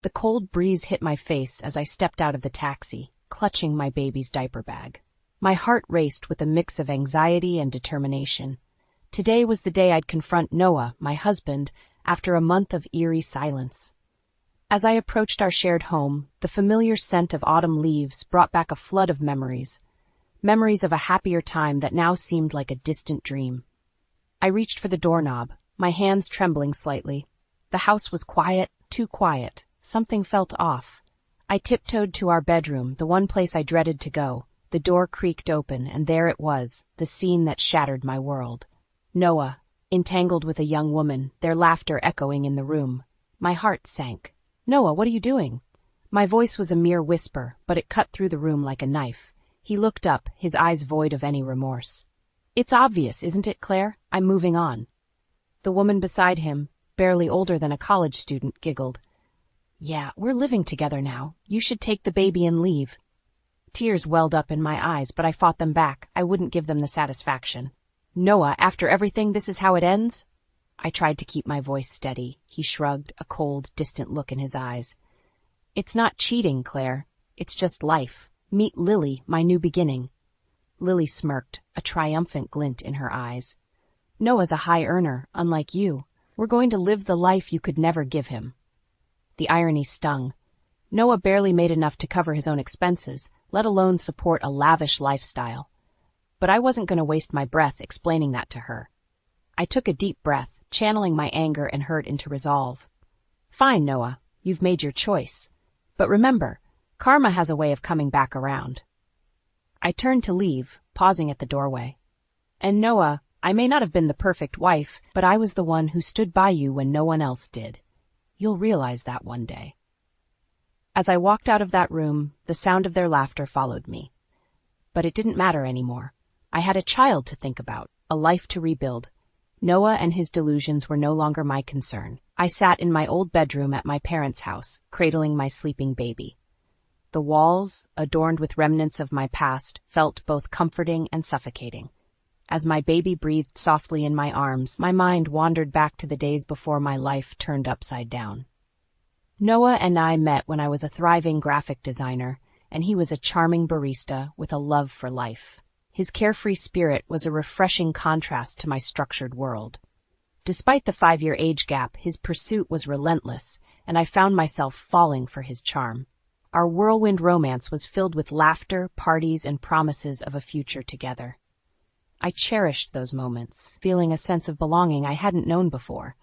The cold breeze hit my face as I stepped out of the taxi, clutching my baby's diaper bag. My heart raced with a mix of anxiety and determination. Today was the day I'd confront Noah, my husband, after a month of eerie silence. As I approached our shared home, the familiar scent of autumn leaves brought back a flood of memories. Memories of a happier time that now seemed like a distant dream. I reached for the doorknob, my hands trembling slightly. The house was quiet, too quiet. Something felt off. I tiptoed to our bedroom, the one place I dreaded to go. The door creaked open, and there it was, the scene that shattered my world. Noah, entangled with a young woman, their laughter echoing in the room. My heart sank. "Noah, what are you doing?" My voice was a mere whisper, but it cut through the room like a knife. He looked up, his eyes void of any remorse. "It's obvious, isn't it, Claire? I'm moving on." The woman beside him, barely older than a college student, giggled. "Yeah, we're living together now. You should take the baby and leave." Tears welled up in my eyes, but I fought them back. I wouldn't give them the satisfaction. "Noah, after everything, this is how it ends?" I tried to keep my voice steady. He shrugged, a cold, distant look in his eyes. "It's not cheating, Claire. It's just life. Meet Lily, my new beginning." Lily smirked, a triumphant glint in her eyes. "Noah's a high earner, unlike you. We're going to live the life you could never give him." The irony stung. Noah barely made enough to cover his own expenses, let alone support a lavish lifestyle. But I wasn't going to waste my breath explaining that to her. I took a deep breath, channeling my anger and hurt into resolve. "Fine, Noah, you've made your choice. But remember, karma has a way of coming back around." I turned to leave, pausing at the doorway. "And Noah, I may not have been the perfect wife, but I was the one who stood by you when no one else did. You'll realize that one day." As I walked out of that room, the sound of their laughter followed me. But it didn't matter anymore. I had a child to think about, a life to rebuild. Noah and his delusions were no longer my concern. I sat in my old bedroom at my parents' house, cradling my sleeping baby. The walls, adorned with remnants of my past, felt both comforting and suffocating. As my baby breathed softly in my arms, my mind wandered back to the days before my life turned upside down. Noah and I met when I was a thriving graphic designer, and he was a charming barista with a love for life. His carefree spirit was a refreshing contrast to my structured world. Despite the 5-year age gap, his pursuit was relentless, and I found myself falling for his charm. Our whirlwind romance was filled with laughter, parties, and promises of a future together. I cherished those moments, feeling a sense of belonging I hadn't known before.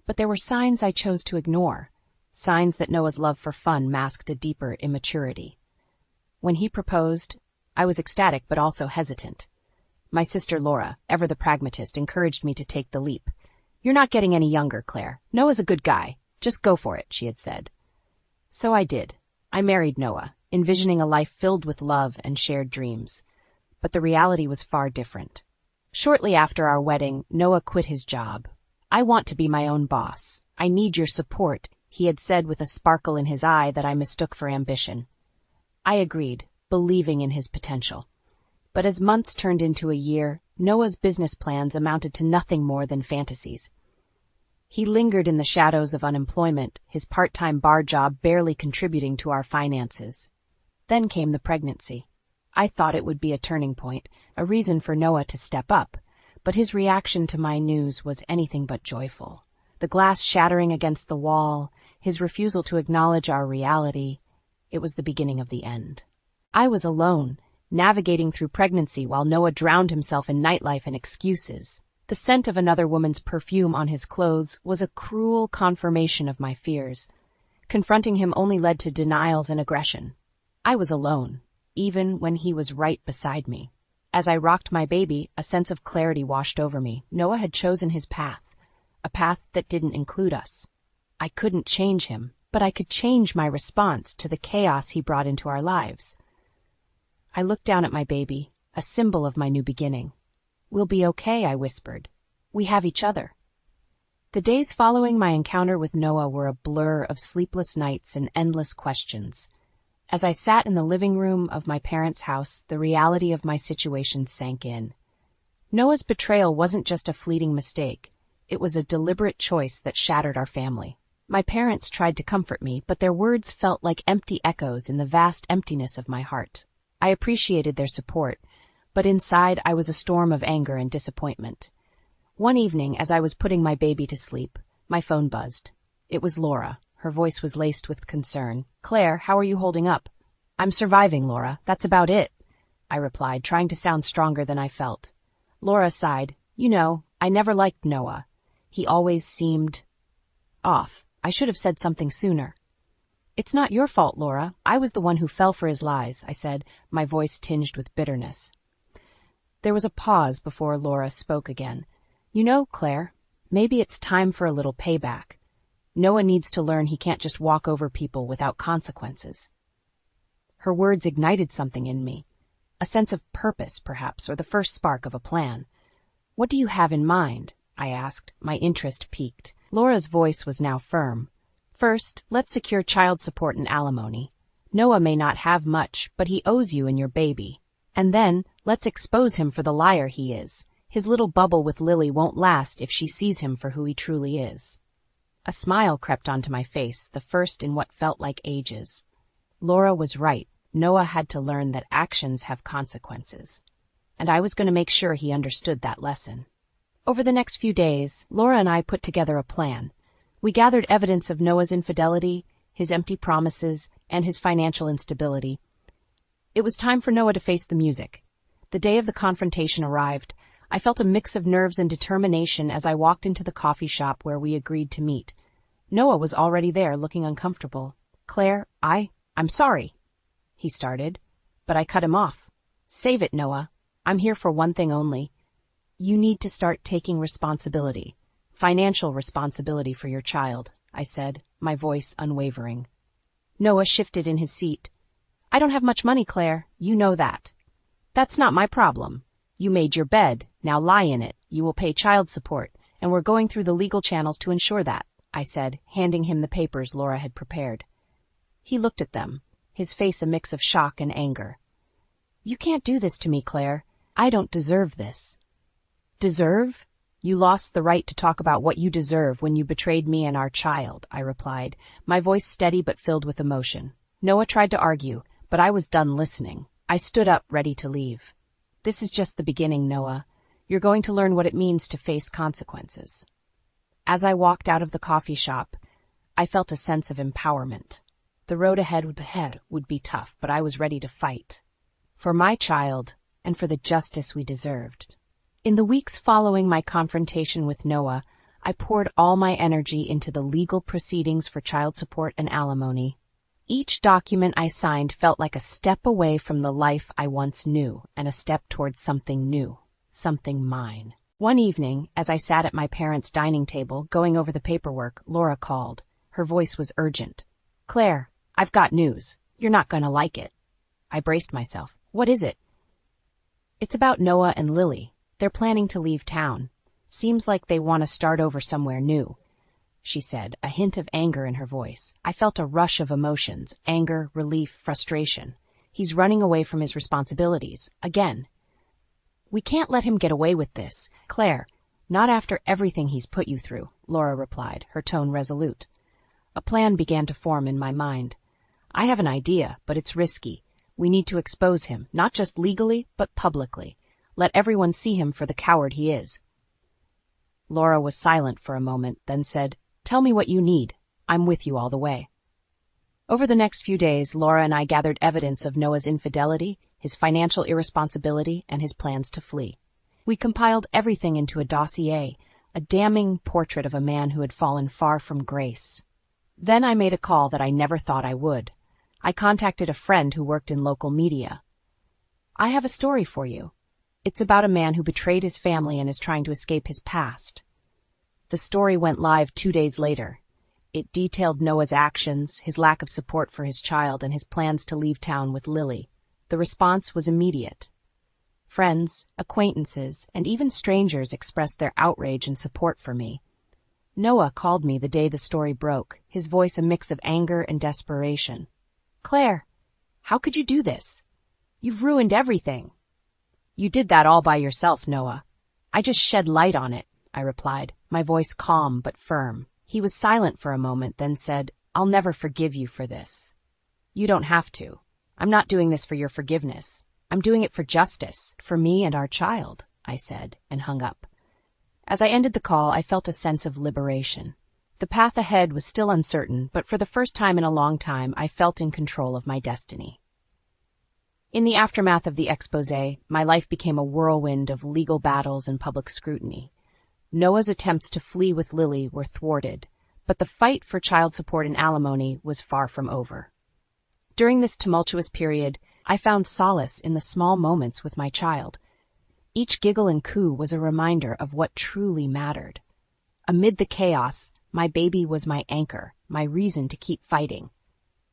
But there were signs I chose to ignore, signs that Noah's love for fun masked a deeper immaturity. When he proposed, I was ecstatic but also hesitant. My sister Laura, ever the pragmatist, encouraged me to take the leap. "You're not getting any younger, Claire. Noah's a good guy. Just go for it," she had said. So I did. I married Noah, envisioning a life filled with love and shared dreams. But the reality was far different. Shortly after our wedding, Noah quit his job. "I want to be my own boss. I need your support," he had said with a sparkle in his eye that I mistook for ambition. I agreed, believing in his potential. But as months turned into a year, Noah's business plans amounted to nothing more than fantasies. He lingered in the shadows of unemployment, his part-time bar job barely contributing to our finances. Then came the pregnancy. I thought it would be a turning point, a reason for Noah to step up, but his reaction to my news was anything but joyful. The glass shattering against the wall, his refusal to acknowledge our reality, it was the beginning of the end. I was alone, navigating through pregnancy while Noah drowned himself in nightlife and excuses. The scent of another woman's perfume on his clothes was a cruel confirmation of my fears. Confronting him only led to denials and aggression. I was alone, even when he was right beside me. As I rocked my baby, a sense of clarity washed over me. Noah had chosen his path, a path that didn't include us. I couldn't change him, but I could change my response to the chaos he brought into our lives. I looked down at my baby, a symbol of my new beginning. "We'll be okay," I whispered. "We have each other." The days following my encounter with Noah were a blur of sleepless nights and endless questions. As I sat in the living room of my parents' house, the reality of my situation sank in. Noah's betrayal wasn't just a fleeting mistake. It was a deliberate choice that shattered our family. My parents tried to comfort me, but their words felt like empty echoes in the vast emptiness of my heart. I appreciated their support, but inside I was a storm of anger and disappointment. One evening, as I was putting my baby to sleep, my phone buzzed. It was Laura. Her voice was laced with concern. "Claire, how are you holding up?" "I'm surviving, Laura. That's about it," I replied, trying to sound stronger than I felt. Laura sighed. "You know, I never liked Noah. He always seemed off. I should have said something sooner." "It's not your fault, Laura. I was the one who fell for his lies," I said, my voice tinged with bitterness. There was a pause before Laura spoke again. "You know, Claire, maybe it's time for a little payback. Noah needs to learn he can't just walk over people without consequences." Her words ignited something in me. A sense of purpose, perhaps, or the first spark of a plan. "What do you have in mind?" I asked, my interest piqued. Laura's voice was now firm. "First, let's secure child support and alimony. Noah may not have much, but he owes you and your baby. And then, let's expose him for the liar he is. His little bubble with Lily won't last if she sees him for who he truly is." A smile crept onto my face, the first in what felt like ages. Laura was right. Noah had to learn that actions have consequences. And I was going to make sure he understood that lesson. Over the next few days, Laura and I put together a plan. We gathered evidence of Noah's infidelity, his empty promises, and his financial instability. It was time for Noah to face the music. The day of the confrontation arrived. I felt a mix of nerves and determination as I walked into the coffee shop where we agreed to meet. Noah was already there, looking uncomfortable. "Claire, I'm sorry," he started, but I cut him off. "Save it, Noah. I'm here for one thing only. You need to start taking responsibility. Financial responsibility for your child," I said, my voice unwavering. Noah shifted in his seat. "I don't have much money, Claire. You know that. That's not my problem. You made your bed. Now lie in it. You will pay child support, and we're going through the legal channels to ensure that," I said, handing him the papers Laura had prepared. He looked at them, his face a mix of shock and anger. "You can't do this to me, Claire. I don't deserve this." "Deserve? You lost the right to talk about what you deserve when you betrayed me and our child," I replied, my voice steady but filled with emotion. Noah tried to argue, but I was done listening. I stood up, ready to leave. "This is just the beginning, Noah. You're going to learn what it means to face consequences." As I walked out of the coffee shop, I felt a sense of empowerment. The road ahead would be tough, but I was ready to fight. For my child, and for the justice we deserved. In the weeks following my confrontation with Noah, I poured all my energy into the legal proceedings for child support and alimony. Each document I signed felt like a step away from the life I once knew, and a step towards something new, something mine. One evening, as I sat at my parents' dining table going over the paperwork, Laura called. Her voice was urgent. "Claire, I've got news. You're not going to like it." I braced myself. "What is it?" "It's about Noah and Lily. They're planning to leave town. Seems like they want to start over somewhere new," she said, a hint of anger in her voice. I felt a rush of emotions, anger, relief, frustration. He's running away from his responsibilities, again. "We can't let him get away with this, Claire. Not after everything he's put you through," Laura replied, her tone resolute. A plan began to form in my mind. "I have an idea, but it's risky. We need to expose him, not just legally, but publicly. Let everyone see him for the coward he is." Laura was silent for a moment, then said, "Tell me what you need. I'm with you all the way." Over the next few days, Laura and I gathered evidence of Noah's infidelity, his financial irresponsibility, and his plans to flee. We compiled everything into a dossier, a damning portrait of a man who had fallen far from grace. Then I made a call that I never thought I would. I contacted a friend who worked in local media. "I have a story for you. It's about a man who betrayed his family and is trying to escape his past." The story went live 2 days later. It detailed Noah's actions, his lack of support for his child, and his plans to leave town with Lily. The response was immediate. Friends, acquaintances, and even strangers expressed their outrage and support for me. Noah called me the day the story broke, his voice a mix of anger and desperation. "Claire, how could you do this? You've ruined everything." "You did that all by yourself, Noah. I just shed light on it," I replied, my voice calm but firm. He was silent for a moment, then said, "I'll never forgive you for this." "You don't have to. I'm not doing this for your forgiveness. I'm doing it for justice, for me and our child," I said, and hung up. As I ended the call, I felt a sense of liberation. The path ahead was still uncertain, but for the first time in a long time, I felt in control of my destiny. In the aftermath of the exposé, my life became a whirlwind of legal battles and public scrutiny. Noah's attempts to flee with Lily were thwarted, but the fight for child support and alimony was far from over. During this tumultuous period, I found solace in the small moments with my child. Each giggle and coo was a reminder of what truly mattered. Amid the chaos, my baby was my anchor, my reason to keep fighting.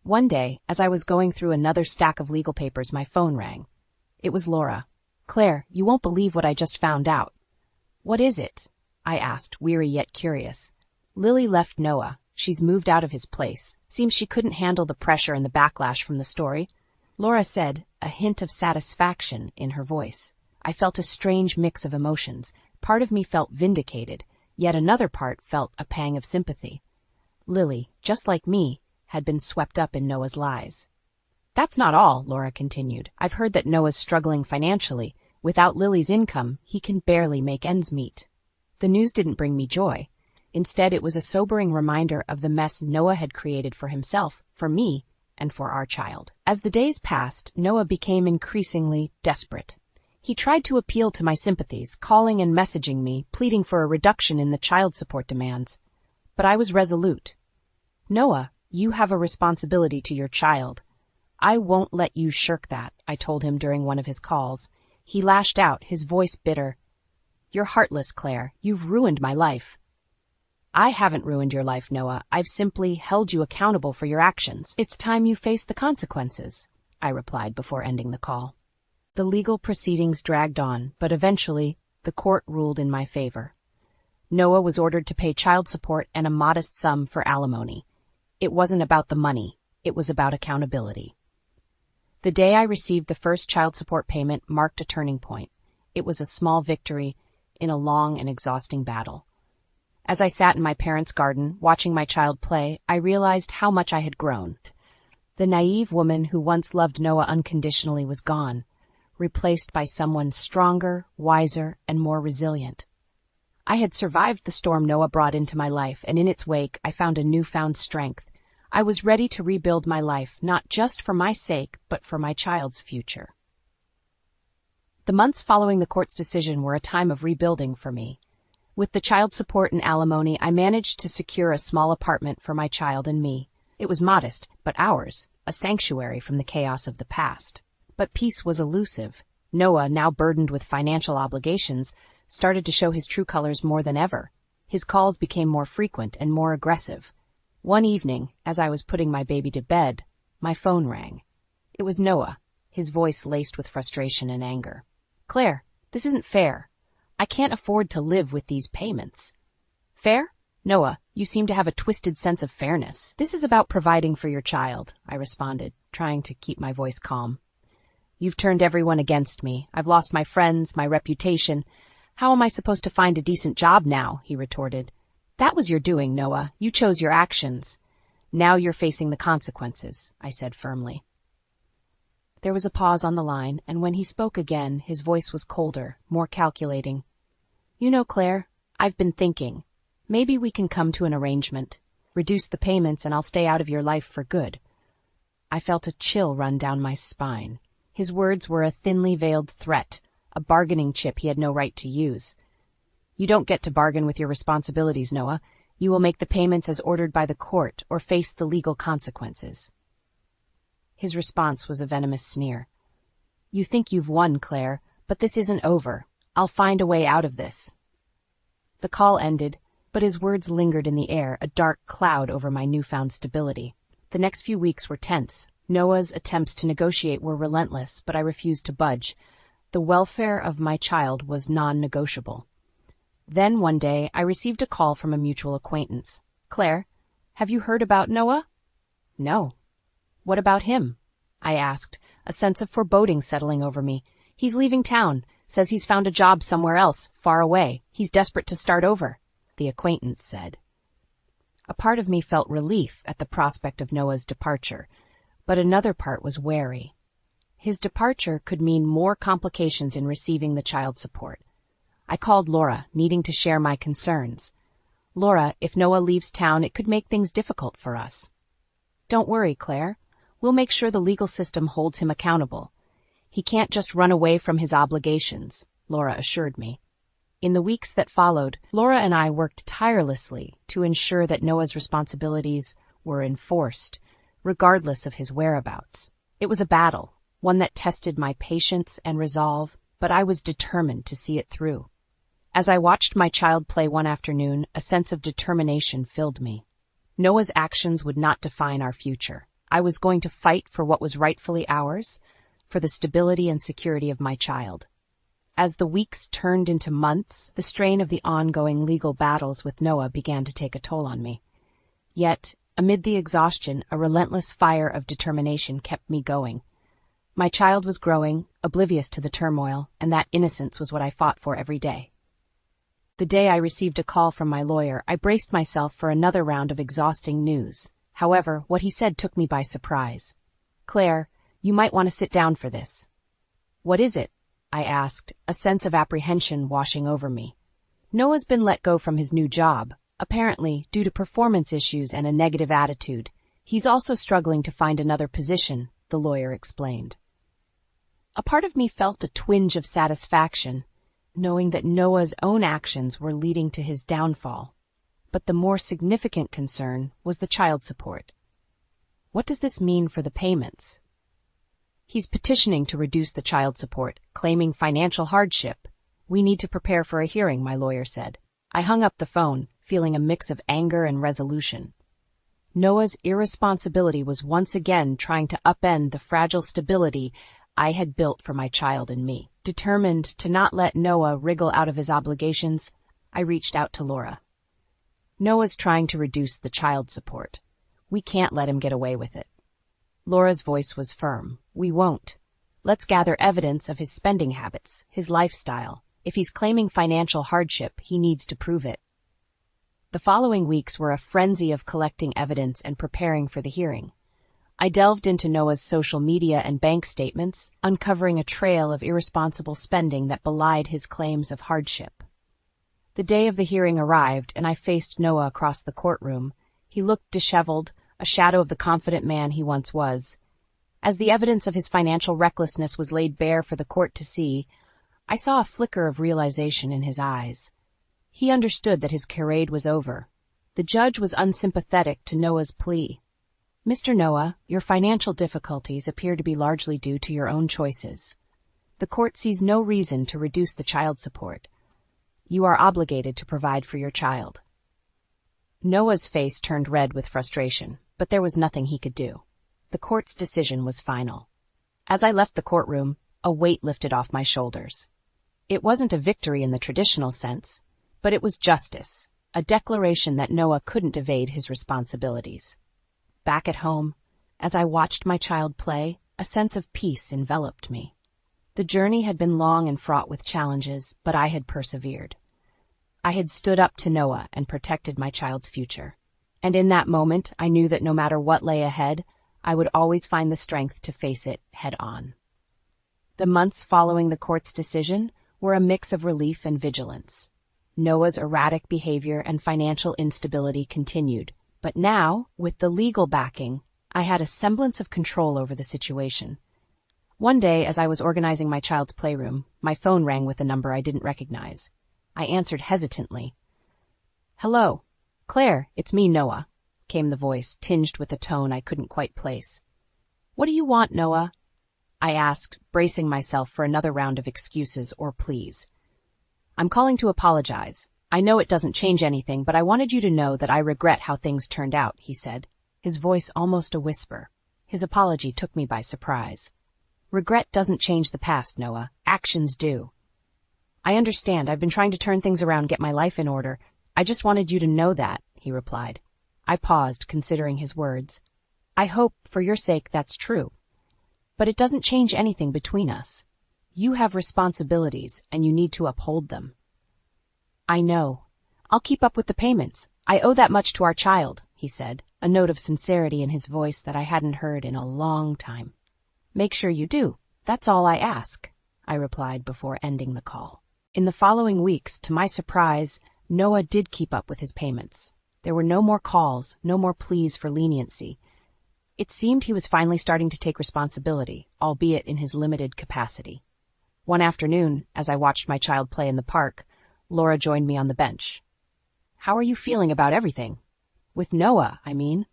One day, as I was going through another stack of legal papers, my phone rang. It was Laura. "Claire, you won't believe what I just found out." "What is it?" I asked, weary yet curious. "Lily left Noah. She's moved out of his place. Seems she couldn't handle the pressure and the backlash from the story," Laura said, a hint of satisfaction in her voice. I felt a strange mix of emotions. Part of me felt vindicated, yet another part felt a pang of sympathy. Lily, just like me, had been swept up in Noah's lies. "That's not all," Laura continued. "I've heard that Noah's struggling financially. Without Lily's income, he can barely make ends meet." The news didn't bring me joy. Instead, it was a sobering reminder of the mess Noah had created for himself, for me, and for our child. As the days passed, Noah became increasingly desperate. He tried to appeal to my sympathies, calling and messaging me, pleading for a reduction in the child support demands. But I was resolute. "Noah, you have a responsibility to your child. I won't let you shirk that," I told him during one of his calls. He lashed out, his voice bitter. "You're heartless, Claire. You've ruined my life." "I haven't ruined your life, Noah. I've simply held you accountable for your actions. It's time you face the consequences," I replied before ending the call. The legal proceedings dragged on, but eventually, the court ruled in my favor. Noah was ordered to pay child support and a modest sum for alimony. It wasn't about the money. It was about accountability. The day I received the first child support payment marked a turning point. It was a small victory in a long and exhausting battle. As I sat in my parents' garden, watching my child play, I realized how much I had grown. The naive woman who once loved Noah unconditionally was gone, replaced by someone stronger, wiser, and more resilient. I had survived the storm Noah brought into my life, and in its wake, I found a newfound strength. I was ready to rebuild my life, not just for my sake, but for my child's future. The months following the court's decision were a time of rebuilding for me. With the child support and alimony, I managed to secure a small apartment for my child and me. It was modest, but ours, a sanctuary from the chaos of the past. But peace was elusive. Noah, now burdened with financial obligations, started to show his true colors more than ever. His calls became more frequent and more aggressive. One evening, as I was putting my baby to bed, my phone rang. It was Noah, his voice laced with frustration and anger. "Claire, this isn't fair. I can't afford to live with these payments." "Fair? Noah, you seem to have a twisted sense of fairness. This is about providing for your child," I responded, trying to keep my voice calm. "You've turned everyone against me. I've lost my friends, my reputation. How am I supposed to find a decent job now?" he retorted. "That was your doing, Noah. You chose your actions. Now you're facing the consequences," I said firmly. There was a pause on the line, and when he spoke again, his voice was colder, more calculating. "You know, Claire, I've been thinking. Maybe we can come to an arrangement. Reduce the payments and I'll stay out of your life for good." I felt a chill run down my spine. His words were a thinly veiled threat, a bargaining chip he had no right to use. "You don't get to bargain with your responsibilities, Noah. You will make the payments as ordered by the court or face the legal consequences." His response was a venomous sneer. "You think you've won, Claire, but this isn't over. I'll find a way out of this." The call ended, but his words lingered in the air, a dark cloud over my newfound stability. The next few weeks were tense. Noah's attempts to negotiate were relentless, but I refused to budge. The welfare of my child was non-negotiable. Then one day, I received a call from a mutual acquaintance. "Claire, have you heard about Noah?" "No." "What about him?" I asked, a sense of foreboding settling over me. "He's leaving town, says he's found a job somewhere else, far away. He's desperate to start over," the acquaintance said. A part of me felt relief at the prospect of Noah's departure, but another part was wary. His departure could mean more complications in receiving the child support. I called Laura, needing to share my concerns. "Laura, if Noah leaves town, it could make things difficult for us." "Don't worry, Claire. We'll make sure the legal system holds him accountable. He can't just run away from his obligations," Laura assured me. In the weeks that followed, Laura and I worked tirelessly to ensure that Noah's responsibilities were enforced, regardless of his whereabouts. It was a battle, one that tested my patience and resolve, but I was determined to see it through. As I watched my child play one afternoon, a sense of determination filled me. Noah's actions would not define our future. I was going to fight for what was rightfully ours, for the stability and security of my child. As the weeks turned into months, the strain of the ongoing legal battles with Noah began to take a toll on me. Yet, amid the exhaustion, a relentless fire of determination kept me going. My child was growing, oblivious to the turmoil, and that innocence was what I fought for every day. The day I received a call from my lawyer, I braced myself for another round of exhausting news. However, what he said took me by surprise. "Claire, you might want to sit down for this." "What is it?" I asked, a sense of apprehension washing over me. "Noah's been let go from his new job, apparently due to performance issues and a negative attitude. He's also struggling to find another position," the lawyer explained. A part of me felt a twinge of satisfaction, knowing that Noah's own actions were leading to his downfall. But the more significant concern was the child support. What does this mean for the payments? "He's petitioning to reduce the child support, claiming financial hardship. We need to prepare for a hearing," my lawyer said. I hung up the phone, feeling a mix of anger and resolution. Noah's irresponsibility was once again trying to upend the fragile stability I had built for my child and me. Determined to not let Noah wriggle out of his obligations, I reached out to Laura. "Noah's trying to reduce the child support. We can't let him get away with it." Laura's voice was firm. "We won't. Let's gather evidence of his spending habits, his lifestyle. If he's claiming financial hardship, he needs to prove it." The following weeks were a frenzy of collecting evidence and preparing for the hearing. I delved into Noah's social media and bank statements, uncovering a trail of irresponsible spending that belied his claims of hardship. The day of the hearing arrived, and I faced Noah across the courtroom. He looked disheveled, a shadow of the confident man he once was. As the evidence of his financial recklessness was laid bare for the court to see, I saw a flicker of realization in his eyes. He understood that his charade was over. The judge was unsympathetic to Noah's plea. "Mr. Noah, your financial difficulties appear to be largely due to your own choices. The court sees no reason to reduce the child support. You are obligated to provide for your child." Noah's face turned red with frustration, but there was nothing he could do. The court's decision was final. As I left the courtroom, a weight lifted off my shoulders. It wasn't a victory in the traditional sense, but it was justice, a declaration that Noah couldn't evade his responsibilities. Back at home, as I watched my child play, a sense of peace enveloped me. The journey had been long and fraught with challenges, but I had persevered. I had stood up to Noah and protected my child's future. And in that moment, I knew that no matter what lay ahead, I would always find the strength to face it head on. The months following the court's decision were a mix of relief and vigilance. Noah's erratic behavior and financial instability continued, but now, with the legal backing, I had a semblance of control over the situation. One day, as I was organizing my child's playroom, my phone rang with a number I didn't recognize. I answered hesitantly. "Hello. Claire, it's me, Noah," came the voice, tinged with a tone I couldn't quite place. "What do you want, Noah?" I asked, bracing myself for another round of excuses or pleas. "I'm calling to apologize. I know it doesn't change anything, but I wanted you to know that I regret how things turned out," he said, his voice almost a whisper. His apology took me by surprise. "Regret doesn't change the past, Noah. Actions do." "I understand. I've been trying to turn things around, get my life in order. I just wanted you to know that," he replied. I paused, considering his words. "I hope, for your sake, that's true. But it doesn't change anything between us. You have responsibilities, and you need to uphold them." "I know. I'll keep up with the payments. I owe that much to our child, he said, a note of sincerity in his voice that I hadn't heard in a long time. Make sure you do. That's all I ask, I replied before ending the call. In the following weeks, to my surprise, Noah did keep up with his payments. There were no more calls, no more pleas for leniency. It seemed he was finally starting to take responsibility, albeit in his limited capacity. One afternoon, as I watched my child play in the park, Laura joined me on the bench. How are you feeling about everything? With Noah, I mean.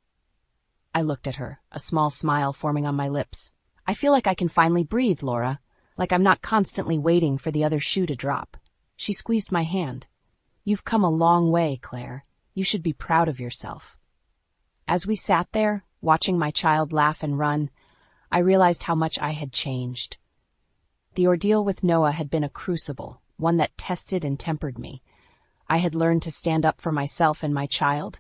I looked at her, a small smile forming on my lips. I feel like I can finally breathe, Laura, like I'm not constantly waiting for the other shoe to drop. She squeezed my hand. You've come a long way, Claire. You should be proud of yourself. As we sat there, watching my child laugh and run, I realized how much I had changed. The ordeal with Noah had been a crucible, one that tested and tempered me. I had learned to stand up for myself and my child,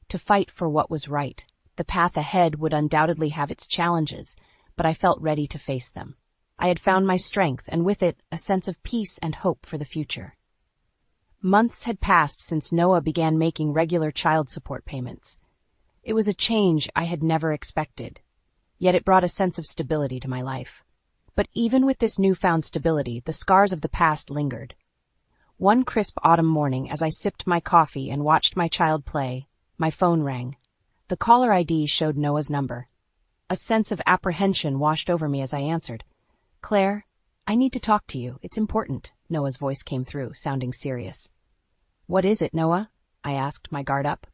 to fight for what was right. The path ahead would undoubtedly have its challenges, but I felt ready to face them. I had found my strength, and with it, a sense of peace and hope for the future. Months had passed since Noah began making regular child support payments. It was a change I had never expected, yet it brought a sense of stability to my life. But even with this newfound stability, the scars of the past lingered. One crisp autumn morning, as I sipped my coffee and watched my child play, my phone rang. The caller ID showed Noah's number. A sense of apprehension washed over me as I answered. Claire, I need to talk to you. It's important. Noah's voice came through, sounding serious. What is it, Noah? I asked, my guard up.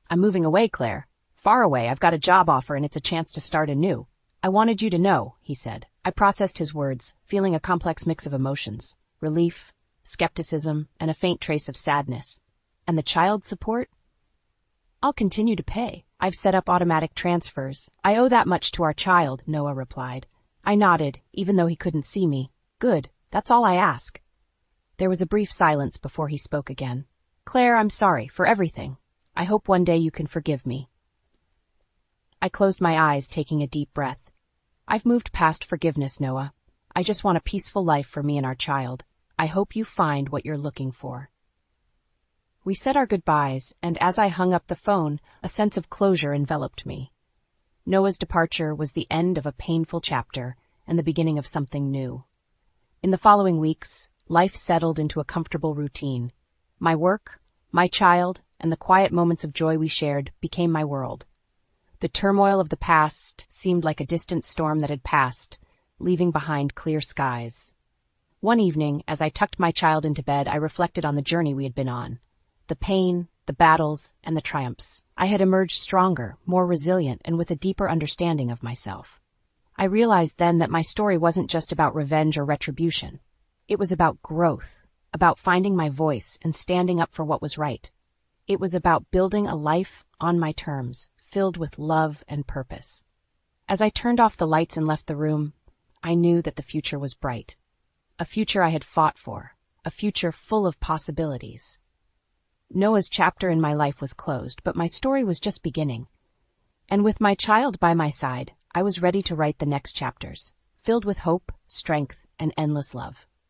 I'm moving away, Claire. Far away. I've got a job offer and it's a chance to start anew. I wanted you to know, he said. I processed his words, feeling a complex mix of emotions. Relief, skepticism, and a faint trace of sadness. And the child support? I'll continue to pay. I've set up automatic transfers. I owe that much to our child, Noah replied. I nodded, even though he couldn't see me. Good. That's all I ask. There was a brief silence before he spoke again. Claire, I'm sorry for everything. I hope one day you can forgive me. I closed my eyes, taking a deep breath. I've moved past forgiveness, Noah. I just want a peaceful life for me and our child. I hope you find what you're looking for. We said our goodbyes, and as I hung up the phone, a sense of closure enveloped me. Noah's departure was the end of a painful chapter and the beginning of something new. In the following weeks, life settled into a comfortable routine. My work, my child, and the quiet moments of joy we shared became my world. The turmoil of the past seemed like a distant storm that had passed, leaving behind clear skies. One evening, as I tucked my child into bed, I reflected on the journey we had been on. The pain, the battles, and the triumphs. I had emerged stronger, more resilient, and with a deeper understanding of myself. I realized then that my story wasn't just about revenge or retribution. It was about growth, about finding my voice and standing up for what was right. It was about building a life on my terms, filled with love and purpose. As I turned off the lights and left the room, I knew that the future was bright. A future I had fought for, a future full of possibilities. Noah's chapter in my life was closed, but my story was just beginning. And with my child by my side, I was ready to write the next chapters, filled with hope, strength, and endless love.